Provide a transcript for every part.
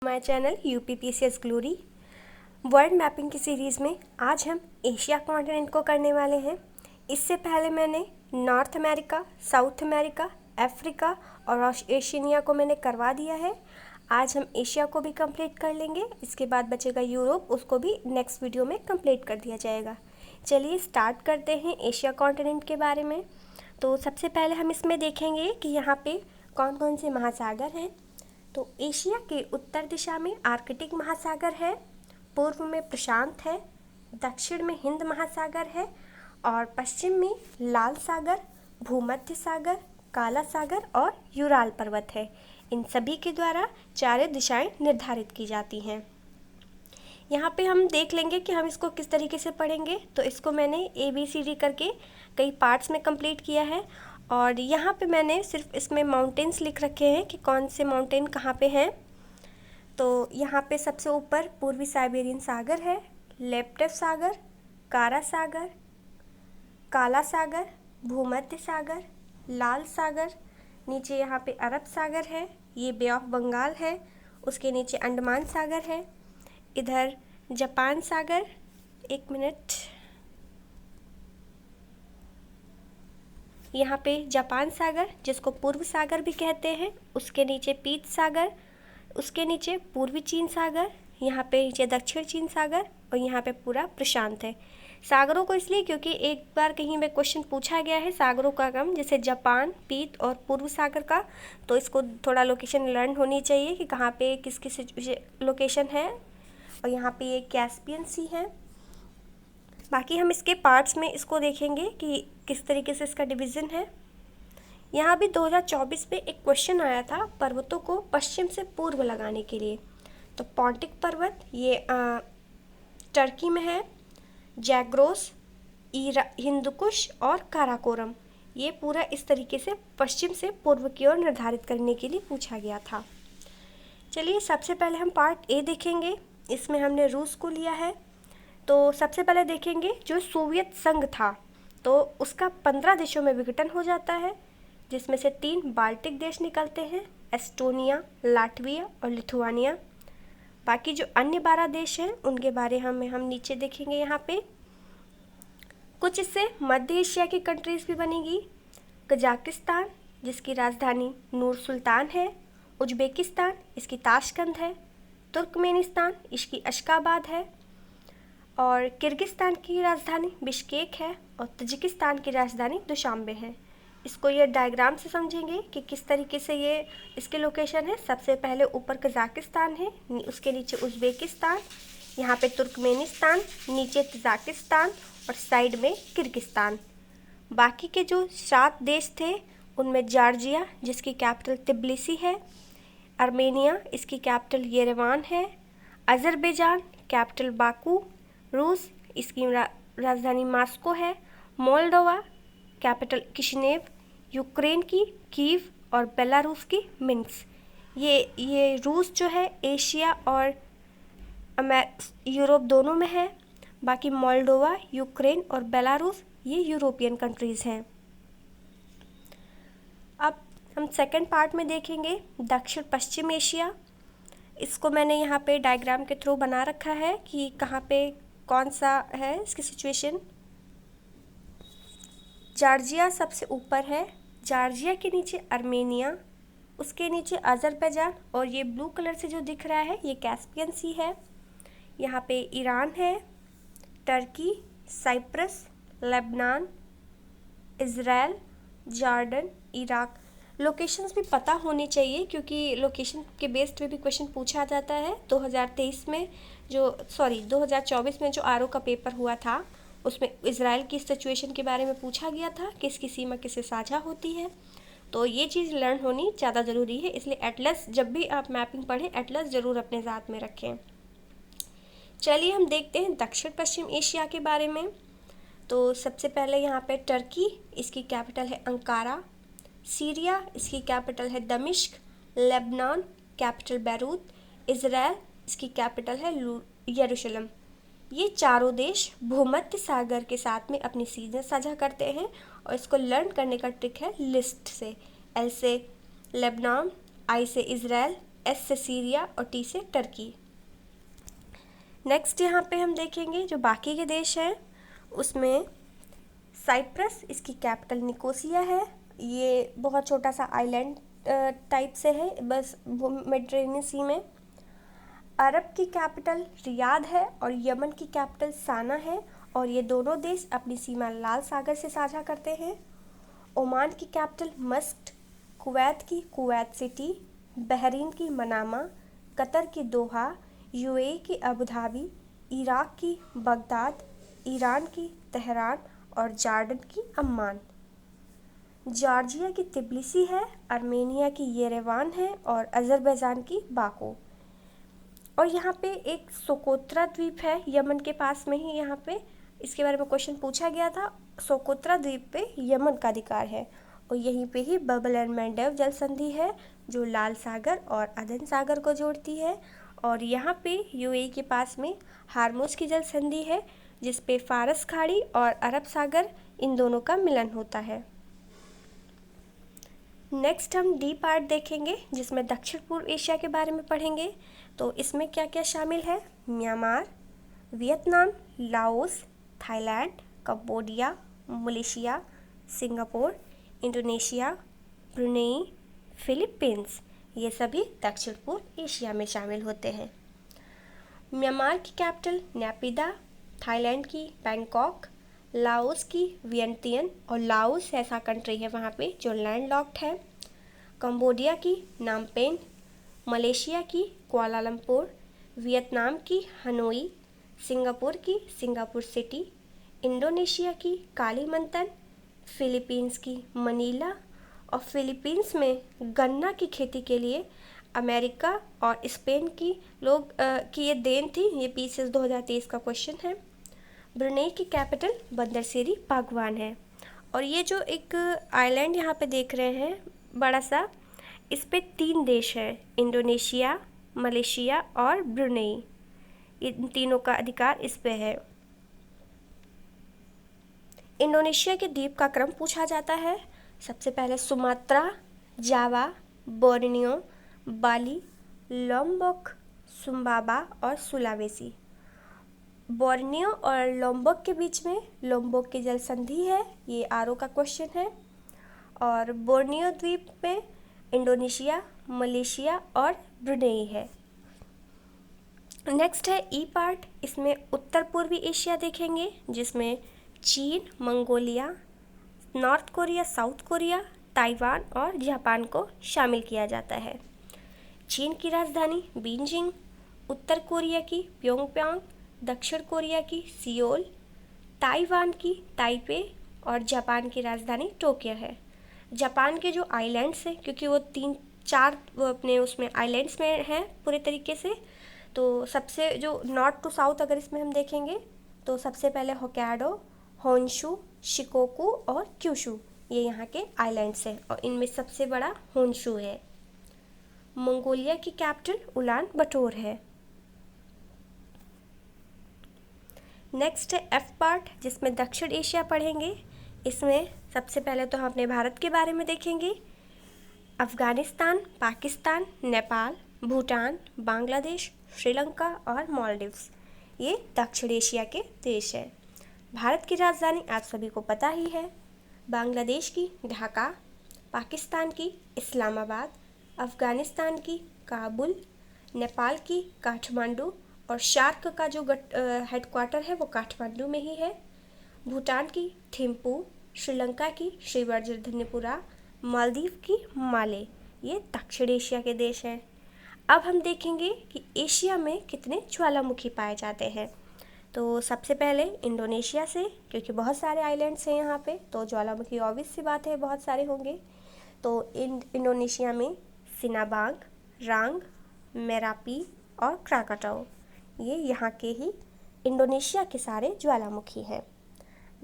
My channel UPPCS glory. World mapping की series में आज हम एशिया कॉन्टिनेंट को करने वाले हैं। इससे पहले मैंने north America, south America, Africa और एशिया को मैंने करवा दिया है। आज हम एशिया को भी कंप्लीट कर लेंगे। इसके बाद बचेगा यूरोप, उसको भी नेक्स्ट वीडियो में कंप्लीट कर दिया जाएगा। चलिए स्टार्ट करते हैं एशिया कॉन्टिनेंट के बारे में। तो सबसे पहले हम इसमें देखेंगे कि यहाँ पे कौन कौन से महासागर हैं। तो एशिया के उत्तर दिशा में आर्कटिक महासागर है, पूर्व में प्रशांत है, दक्षिण में हिंद महासागर है और पश्चिम में लाल सागर, भूमध्य सागर, काला सागर और यूराल पर्वत है। इन सभी के द्वारा चारों दिशाएं निर्धारित की जाती हैं। यहाँ पे हम देख लेंगे कि हम इसको किस तरीके से पढ़ेंगे। तो इसको मैंने ABCD करके कई पार्ट्स में कंप्लीट किया है और यहाँ पे मैंने सिर्फ इसमें माउंटेन्स लिख रखे हैं कि कौन से माउंटेन कहाँ पे हैं। तो यहाँ पे सबसे ऊपर पूर्वी साइबेरियन सागर है, लेप्टिव सागर, कारा सागर, काला सागर, भूमध्य सागर, लाल सागर। नीचे यहाँ पे अरब सागर है, ये बे ऑफ बंगाल है, उसके नीचे अंडमान सागर है। इधर जापान सागर, एक मिनट, यहाँ पे जापान सागर जिसको पूर्व सागर भी कहते हैं, उसके नीचे पीत सागर, उसके नीचे पूर्वी चीन सागर, यहाँ पे नीचे दक्षिण चीन सागर और यहाँ पे पूरा प्रशांत है। सागरों को इसलिए क्योंकि एक बार कहीं में क्वेश्चन पूछा गया है सागरों का क्रम, जैसे जापान, पीत और पूर्व सागर का। तो इसको थोड़ा लोकेशन लर्न होनी चाहिए कि कहाँ पे किस किस लोकेशन है। और यहाँ पे ये कैस्पियन सी है। बाकी हम इसके पार्ट्स में इसको देखेंगे कि किस तरीके से इसका डिवीज़न है। यहाँ भी 2024 में एक क्वेश्चन आया था पर्वतों को पश्चिम से पूर्व लगाने के लिए। तो पॉन्टिक पर्वत ये टर्की में है, जैग्रोस, हिंदुकुश और काराकोरम, ये पूरा इस तरीके से पश्चिम से पूर्व की ओर निर्धारित करने के लिए पूछा गया था। चलिए सबसे पहले हम पार्ट A देखेंगे। इसमें हमने रूस को लिया है। तो सबसे पहले देखेंगे जो सोवियत संघ था तो उसका 15 देशों में विघटन हो जाता है, जिसमें से 3 बाल्टिक देश निकलते हैं, एस्टोनिया, लाटविया और लिथुआनिया। बाकी जो अन्य 12 देश हैं उनके बारे हम नीचे देखेंगे। यहाँ पे कुछ इससे मध्य एशिया की कंट्रीज़ भी बनेगी। कजाकिस्तान जिसकी राजधानी नूर सुल्तान है, उज्बेकिस्तान इसकी ताशकंद है, तुर्कमेनिस्तान इसकी अशकाबाद है और किर्गिस्तान की राजधानी बिश्केक है और तजिकिस्तान की राजधानी दुशांबे है। इसको ये डायग्राम से समझेंगे कि किस तरीके से ये इसके लोकेशन है। सबसे पहले ऊपर कजाकिस्तान है, उसके नीचे उज्बेकिस्तान, यहाँ पे तुर्कमेनिस्तान, नीचे तजाकिस्तान और साइड में किर्गिस्तान। बाकी के जो 7 देश थे उनमें जॉर्जिया जिसकी कैपिटल तिब्लिसी है, आर्मेनिया इसकी कैपिटल येरेवान है, अज़रबैजान कैपिटल बाकू, रूस इसकी राजधानी मॉस्को है, मोल्डोवा कैपिटल किशिनेव, यूक्रेन की कीव और बेलारूस की मिन्स्क। ये रूस जो है एशिया और यूरोप दोनों में है। बाकी मोल्डोवा, यूक्रेन और बेलारूस ये यूरोपियन कंट्रीज़ हैं। अब हम सेकंड पार्ट में देखेंगे दक्षिण पश्चिम एशिया। इसको मैंने यहाँ पे डायग्राम के थ्रू बना रखा है कि कहाँ पे कौन सा है इसकी सिचुएशन। जॉर्जिया सबसे ऊपर है, जॉर्जिया के नीचे आर्मेनिया, उसके नीचे अज़रबैजान और ये ब्लू कलर से जो दिख रहा है ये कैस्पियन सी है। यहाँ पे ईरान है, Turkey, Cyprus, Lebanon, Israel, Jordan, Iraq. Locations भी पता होनी चाहिए क्योंकि लोकेशन के बेस्ड पे भी क्वेश्चन पूछा जाता है। 2023 में 2024 में जो आरओ का पेपर हुआ था उसमें इज़राइल की सिचुएशन के बारे में पूछा गया था, किसकी सीमा किससे साझा होती है। तो ये चीज़ लर्न होनी ज़्यादा ज़रूरी है, इसलिए एटलस जब भी आप मैपिंग पढ़ें एटलस ज़रूर अपने साथ में रखें। चलिए हम देखते हैं दक्षिण पश्चिम एशिया के बारे में। तो सबसे पहले यहाँ पे टर्की इसकी कैपिटल है अंकारा, सीरिया इसकी कैपिटल है दमिश्क, लेबनान कैपिटल बैरूत, इज़राइल इसकी कैपिटल है यरूशलेम। ये चारों देश भूमध्य सागर के साथ में अपनी सीमा साझा करते हैं और इसको लर्न करने का ट्रिक है लिस्ट से। एल से लेबनान, आई से इज़राइल, एस से सीरिया और टी से टर्की। नेक्स्ट यहाँ पे हम देखेंगे जो बाकी के देश हैं उसमें साइप्रस, इसकी कैपिटल निकोसिया है। ये बहुत छोटा सा आइलैंड टाइप से है, बस मेडिटेरेनियन सी में। अरब की कैपिटल रियाद है और यमन की कैपिटल साना है और ये दोनों देश अपनी सीमा लाल सागर से साझा करते हैं। ओमान की कैपिटल मस्कट, कुवैत की कुवैत सिटी, बहरीन की मनामा, कतर की दोहा, यूएई की अबू धाबी, इराक की बगदाद, ईरान की तेहरान और जॉर्डन की अम्मान। जॉर्जिया की तिब्लिसी है, आर्मेनिया की येरेवान है और अज़रबैजान की बाकू। और यहाँ पे एक सोकोत्रा द्वीप है यमन के पास में ही, यहाँ पे इसके बारे में क्वेश्चन पूछा गया था। सोकोत्रा द्वीप पे यमन का अधिकार है और यहीं पे ही बबल एंड मैंडेव जल संधि है जो लाल सागर और अदन सागर को जोड़ती है। और यहाँ पे यूएई के पास में हार्मुज की जल संधि है जिस पे फारस खाड़ी और अरब सागर इन दोनों का मिलन होता है। नेक्स्ट हम डी पार्ट देखेंगे जिसमें दक्षिण पूर्व एशिया के बारे में पढ़ेंगे। तो इसमें क्या क्या शामिल है? Myanmar, Vietnam, Laos, Thailand, Cambodia, Malaysia, Singapore, Indonesia, Brunei, Philippines, ये सभी दक्षिण पूर्व एशिया में शामिल होते हैं। म्यांमार की कैपिटल नैपिदा, थाईलैंड की बैंकॉक, लाओस की वियंतियन और लाओस ऐसा कंट्री है वहाँ पे जो लैंडलॉक्ड है। कंबोडिया की नामपेन, मलेशिया की कुआलालंपुर, वियतनाम की हनोई, सिंगापुर की सिंगापुर सिटी, इंडोनेशिया की कालीमंतन, फिलीपींस की मनीला। और फिलीपींस में गन्ना की खेती के लिए अमेरिका और स्पेन की ये देन थी। ये पीसीएस 2023 का क्वेश्चन है। ब्रुनेई की कैपिटल बंदरसेरी पागवान है। और ये जो एक आइलैंड यहाँ पे देख रहे हैं बड़ा सा, इस पे 3 देश हैं, इंडोनेशिया, मलेशिया और ब्रुनेई। इन तीनों का अधिकार इस पे है। इंडोनेशिया के द्वीप का क्रम पूछा जाता है। सबसे पहले सुमात्रा, जावा, बोर्नियो, बाली, लोम्बोक, सुम्बाबा और सुलावेसी। बोर्नियो और लोम्बोक के बीच में लोम्बोक की जल संधि है, ये आरओ का क्वेश्चन है। और बोर्नियो द्वीप में इंडोनेशिया, मलेशिया और ब्रुनेई है। नेक्स्ट है ई पार्ट, इसमें उत्तर पूर्वी एशिया देखेंगे जिसमें चीन, Mongolia, north Korea, south Korea, Taiwan और जापान को शामिल किया जाता है। चीन की राजधानी बीजिंग, उत्तर कोरिया की प्योंगयांग, दक्षिण कोरिया की सियोल, ताइवान की ताइपे और जापान की राजधानी टोक्यो है। जापान के जो आइलैंड्स हैं, क्योंकि वो 3-4 वो अपने उसमें आइलैंड्स में हैं पूरे तरीके से, तो सबसे जो नॉर्थ टू साउथ अगर इसमें हम देखेंगे तो सबसे पहले होक्काइडो, होन्शु, शिकोकू और क्यूशु, ये यहाँ के आइलैंड्स हैं और इनमें सबसे बड़ा होन्शु है। मंगोलिया की कैपिटल उलान बटोर है। नेक्स्ट है एफ पार्ट जिसमें दक्षिण एशिया पढ़ेंगे। इसमें सबसे पहले तो हम अपने भारत के बारे में देखेंगे। अफ़गानिस्तान, पाकिस्तान, नेपाल, भूटान, बांग्लादेश, श्रीलंका और मालदीव्स, ये दक्षिण एशिया के देश हैं। भारत की राजधानी आप सभी को पता ही है, बांग्लादेश की ढाका, पाकिस्तान की इस्लामाबाद, अफ़गानिस्तान की काबुल, नेपाल की काठमांडू और शार्क का जो हेडक्वार्टर है वो काठमांडू में ही है। भूटान की थिम्पू, श्रीलंका की श्रीवज्रधन्यपुरा, मालदीव की माले, ये दक्षिण एशिया के देश हैं। अब हम देखेंगे कि एशिया में कितने ज्वालामुखी पाए जाते हैं। तो सबसे पहले इंडोनेशिया से, क्योंकि बहुत सारे आइलैंड्स हैं यहाँ पे, तो ज्वालामुखी ऑब्वियस सी बात है बहुत सारे होंगे। तो इंडोनेशिया में सिनाबांग, रांग, मेरापी और क्राकाटाओ, ये यहाँ के ही इंडोनेशिया के सारे ज्वालामुखी हैं।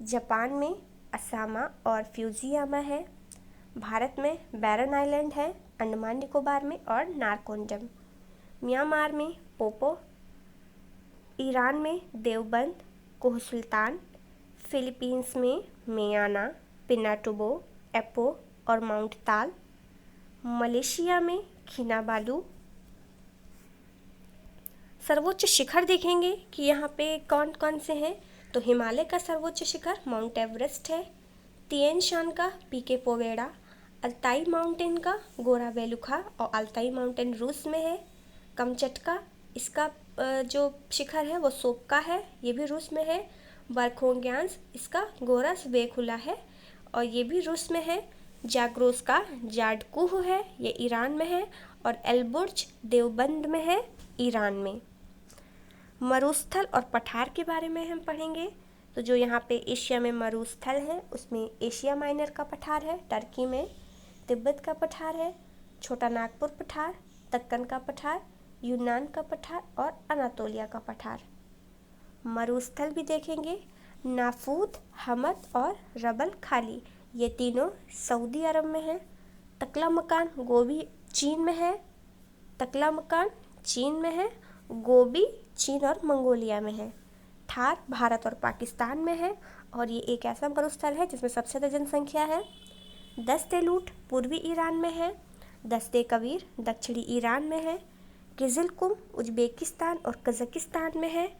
जापान में असामा और फ्यूजियामा है। भारत में बैरन आइलैंड है, अंडमान निकोबार में और नारकोंडम। म्यांमार में पोपो, ईरान में देवबंद, कोह सुल्तान, फिलीपींस में मेयाना, पिनाटुबो, एपो और माउंट ताल, मलेशिया में किनाबालू, सर्वोच्च शिखर देखेंगे कि यहाँ पे कौन कौन से हैं। तो हिमालय का सर्वोच्च शिखर माउंट एवरेस्ट है, तिएन शान का पीके पोवेड़ा, अल्ताई माउंटेन का गोरा बेलुखा और अल्ताई माउंटेन रूस में है। कमचटका इसका जो शिखर है वो सोपका है, ये भी रूस में है। बरखोंग्यांस इसका गोरा स्वेखुला है और ये भी रूस में है। जाग्रोस का जाडकुह है, ये ईरान में है। और एलबुर्ज देवबंद में है, ईरान में। मरुस्थल और पठार के बारे में हम पढ़ेंगे। तो जो यहाँ पे एशिया में मरुस्थल है उसमें एशिया माइनर का पठार है, टर्की में तिब्बत का पठार है, छोटा नागपुर पठार, दक्कन का पठार, यूनान का पठार और अनातोलिया का पठार। मरुस्थल भी देखेंगे, नाफूद, हमद और रबल खाली, ये तीनों सऊदी अरब में है। तकलामकान गोबी चीन में है, तकलामकान चीन में है, गोबी चीन और मंगोलिया में है। थार भारत और पाकिस्तान में है और ये एक ऐसा मरुस्थल है जिसमें सबसे ज़्यादा जनसंख्या है। दस्तेलूट पूर्वी ईरान में है, दस्ते कबीर दक्षिणी ईरान में है, किजिलकुम उज्बेकिस्तान और कज़ाकिस्तान में है,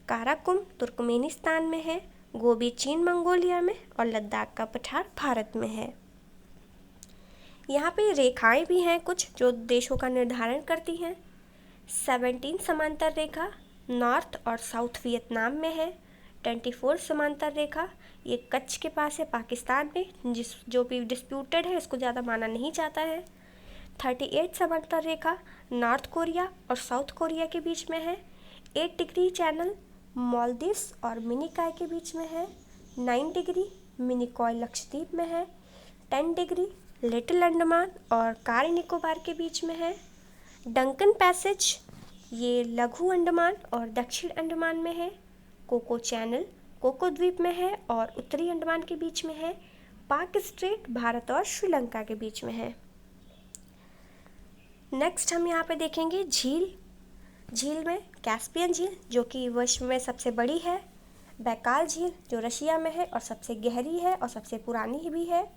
काराकुम तुर्कमेनिस्तान में है, गोबी चीन मंगोलिया में और लद्दाख का पठार भारत में है। यहाँ पे रेखाएं भी हैं कुछ जो देशों का निर्धारण करती हैं। 17 समांतर रेखा नॉर्थ और साउथ वियतनाम में है। 24 समांतर रेखा ये कच्छ के पास है पाकिस्तान में, जो भी डिस्प्यूटेड है इसको ज़्यादा माना नहीं जाता है। 38 समांतर रेखा नॉर्थ कोरिया और साउथ कोरिया के बीच में है। 8 डिग्री चैनल मालदीव्स और मिनिकॉय के बीच में है। 9 डिग्री मिनिकॉय लक्षद्वीप में है। 10 डिग्री लिटिल अंडमान और कार निकोबार के बीच में है। डंकन पैसेज ये लघु अंडमान और दक्षिण अंडमान में है। कोको चैनल कोको द्वीप में है और उत्तरी अंडमान के बीच में है। पाक स्ट्रेट भारत और श्रीलंका के बीच में है। नेक्स्ट हम यहाँ पे देखेंगे झील में कैस्पियन झील जो कि विश्व में सबसे बड़ी है, बैकाल झील जो रशिया में है और सबसे गहरी है और सबसे पुरानी भी है,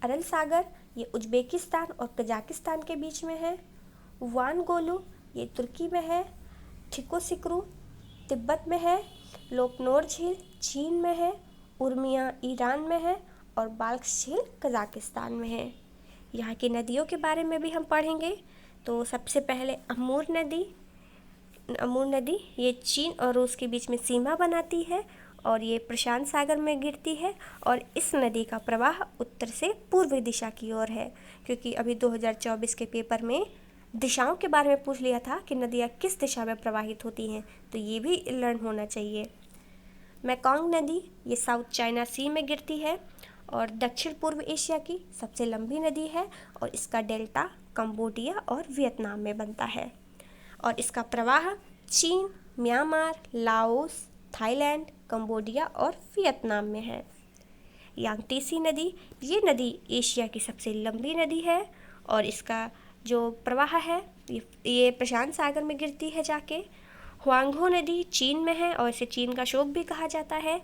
अरल सागर ये उज्बेकिस्तान और कजाकिस्तान के बीच में है, वानगोलू ये तुर्की में है, ठिकोसिक्रू तिब्बत में है, लोकनोर झील चीन में है, उर्मिया ईरान में है और बाल्ख झील कजाकिस्तान में है। यहाँ की नदियों के बारे में भी हम पढ़ेंगे। तो सबसे पहले अमूर नदी ये चीन और रूस के बीच में सीमा बनाती है और ये प्रशांत सागर में गिरती है और इस नदी का प्रवाह उत्तर से पूर्व दिशा की ओर है, क्योंकि अभी 2024 के पेपर में दिशाओं के बारे में पूछ लिया था कि नदियाँ किस दिशा में प्रवाहित होती हैं, तो ये भी लर्न होना चाहिए। मेकोंग नदी ये साउथ चाइना सी में गिरती है और दक्षिण पूर्व एशिया की सबसे लंबी नदी है और इसका डेल्टा कंबोडिया और वियतनाम में बनता है और इसका प्रवाह चीन, म्यांमार, लाओस, थाईलैंड, कंबोडिया और वियतनाम में है। यांगतीसी नदी ये नदी एशिया की सबसे लंबी नदी है और इसका जो प्रवाह है ये प्रशांत सागर में गिरती है जाके। हुआंगहो नदी चीन में है और इसे चीन का शोक भी कहा जाता है।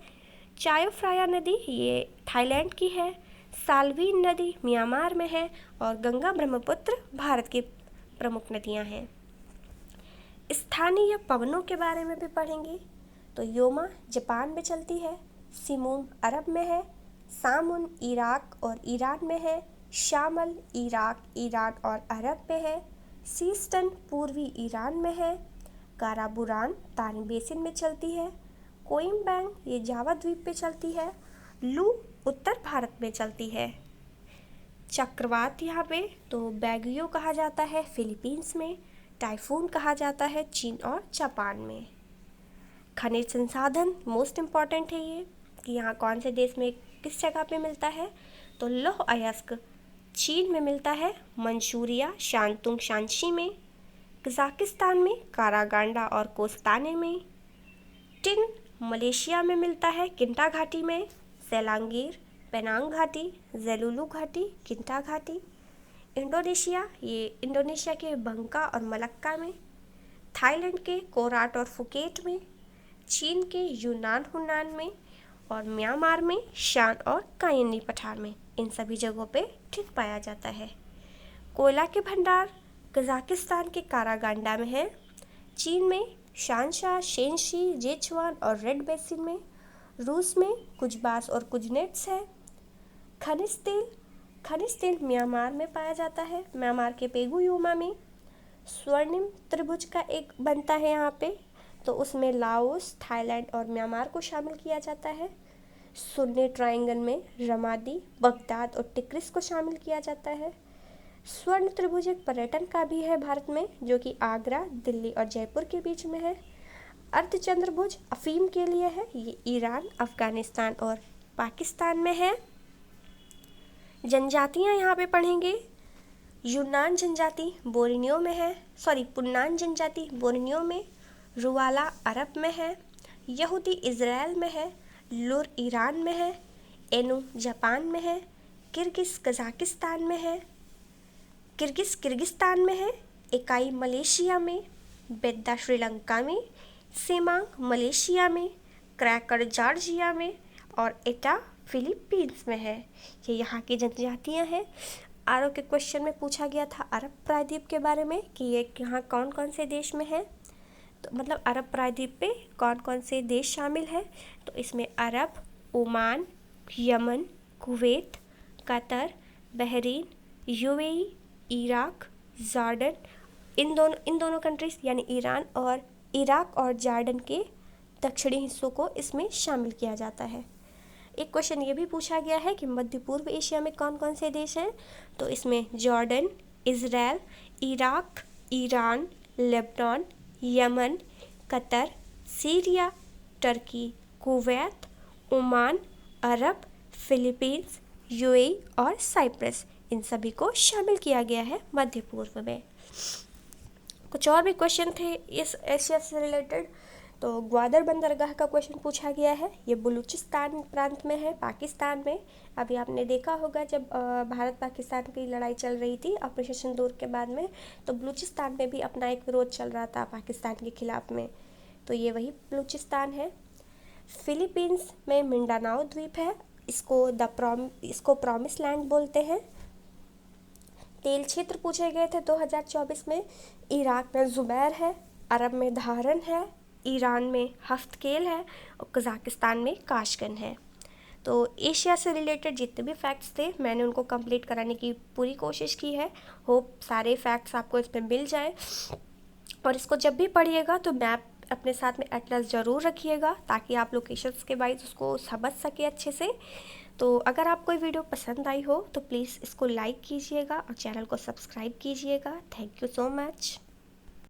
चायो फ्राया नदी ये थाईलैंड की है। साल्वीन नदी म्यांमार में है और गंगा ब्रह्मपुत्र भारत की प्रमुख नदियां हैं। स्थानीय पवनों के बारे में भी पढ़ेंगे। तो योमा जापान में चलती है, सिमूम अरब में है, सामुन इराक और ईरान में है, शामल इराक, ईरान और अरब में है, सीस्टन पूर्वी ईरान में है, काराबुरान तानी बेसिन में चलती है, कोइम्बैंग ये जावा द्वीप पे चलती है, लू उत्तर भारत में चलती है। चक्रवात यहाँ पे तो बैगियो कहा जाता है फिलीपींस में, टाइफून कहा जाता है चीन और जापान में। खनिज संसाधन मोस्ट इम्पॉर्टेंट है ये कि यहाँ कौन से देश में किस जगह पे मिलता है। तो लौह अयस्क चीन में मिलता है, मंचूरिया शांतुंग शांची में, कजाकिस्तान में कारागांडा और कोस्ताने में। टिन मलेशिया में मिलता है किंटा घाटी में, सेलांगीर पेनांग घाटी, जेलुलू घाटी, किंटा घाटी। इंडोनेशिया ये इंडोनेशिया के बंका और मलक्का में, थाईलैंड के कोराट और फुकेट में, चीन के यूनान हुनान में और म्यांमार में शान और कायनी पठार में। इन सभी जगहों पे ठीक पाया जाता है। कोयला के भंडार कजाकिस्तान के कारागांडा में है, चीन में शानशाह, शेनशी, जेचुआन और रेड बेसिन में। रूस में कुजबास और कुजनेट्स है। खनिज तेल म्यांमार में पाया जाता है, म्यांमार के पेगुयुमा में। स्वर्णिम त्रिभुज का एक बनता है यहाँ पे, तो उसमें लाओस, थाईलैंड और म्यांमार को शामिल किया जाता है। सुन्नी ट्रायंगल में रमादी, बगदाद और टिक्रिस को शामिल किया जाता है। स्वर्ण त्रिभुज एक पर्यटन का भी है भारत में, जो कि आगरा, दिल्ली और जयपुर के बीच में है। अर्धचंद्रभुज अफीम के लिए है, ये ईरान, अफगानिस्तान और पाकिस्तान में है। जनजातियाँ यहाँ पे पढ़ेंगे। यूनान जनजाति बोर्नियो में है, पुन्नान जनजाति बोर्नियो में। रुवाला अरब में है। यहूदी इज़राइल में है। लुर ईरान में है। एनु जापान में है। किर्गिज़ कज़ाकिस्तान में है। किर्गिस्तान में है। इकाई मलेशिया में। बेद्दा श्रीलंका में। सेमांग मलेशिया में। क्रैकर जॉर्जिया में और एटा फिलीपींस में है। ये यहाँ की जनजातियाँ हैं। आरओ के क्वेश्चन में पूछा गया था अरब प्रायद्वीप के बारे में कि ये यहाँ कौन कौन से देश में है, तो मतलब अरब प्रायद्वीप पे कौन कौन से देश शामिल है, तो इसमें Arab, Oman, Yemen, Kuwait, Qatar, Bahrain, UAE, Iraq, Jordan, इन दोनों कंट्रीज यानी इराक और जॉर्डन के दक्षिणी हिस्सों को इसमें शामिल किया जाता है। एक क्वेश्चन ये भी पूछा गया है कि मध्य पूर्व एशिया में कौन कौन से देश हैं, तो इसमें Jordan, Israel, Iraq, Iran, Lebanon, Yemen, Qatar, Syria, Turkey, Kuwait, Oman, Arab, Philippines, UAE और साइप्रस, इन सभी को शामिल किया गया है मध्य पूर्व में। कुछ और भी क्वेश्चन थे इस एशिया से रिलेटेड, तो ग्वादर बंदरगाह का क्वेश्चन पूछा गया है। ये बलूचिस्तान प्रांत में है, पाकिस्तान में। अभी आपने देखा होगा जब भारत पाकिस्तान की लड़ाई चल रही थी ऑपरेशन सिंदूर के बाद में, तो बलूचिस्तान में भी अपना एक विरोध चल रहा था पाकिस्तान के खिलाफ में, तो ये वही बलूचिस्तान है। फिलीपींस में मिंडानाओ द्वीप है, इसको प्रॉमिस लैंड बोलते हैं। तेल क्षेत्र पूछे गए थे 2024 में। इराक में जुबैर है, अरब में धारन है, ईरान में हफ्तकेल है और कज़ाकिस्तान में काशगन है। तो एशिया से रिलेटेड जितने भी फैक्ट्स थे मैंने उनको कंप्लीट कराने की पूरी कोशिश की है। होप सारे फैक्ट्स आपको इसमें मिल जाए, और इसको जब भी पढ़िएगा तो मैप अपने साथ में एटलस ज़रूर रखिएगा ताकि आप लोकेशंस के वाइज उसको समझ सके अच्छे से। तो अगर आपको ये वीडियो पसंद आई हो तो प्लीज़ इसको लाइक कीजिएगा और चैनल को सब्सक्राइब कीजिएगा। Thank you so much.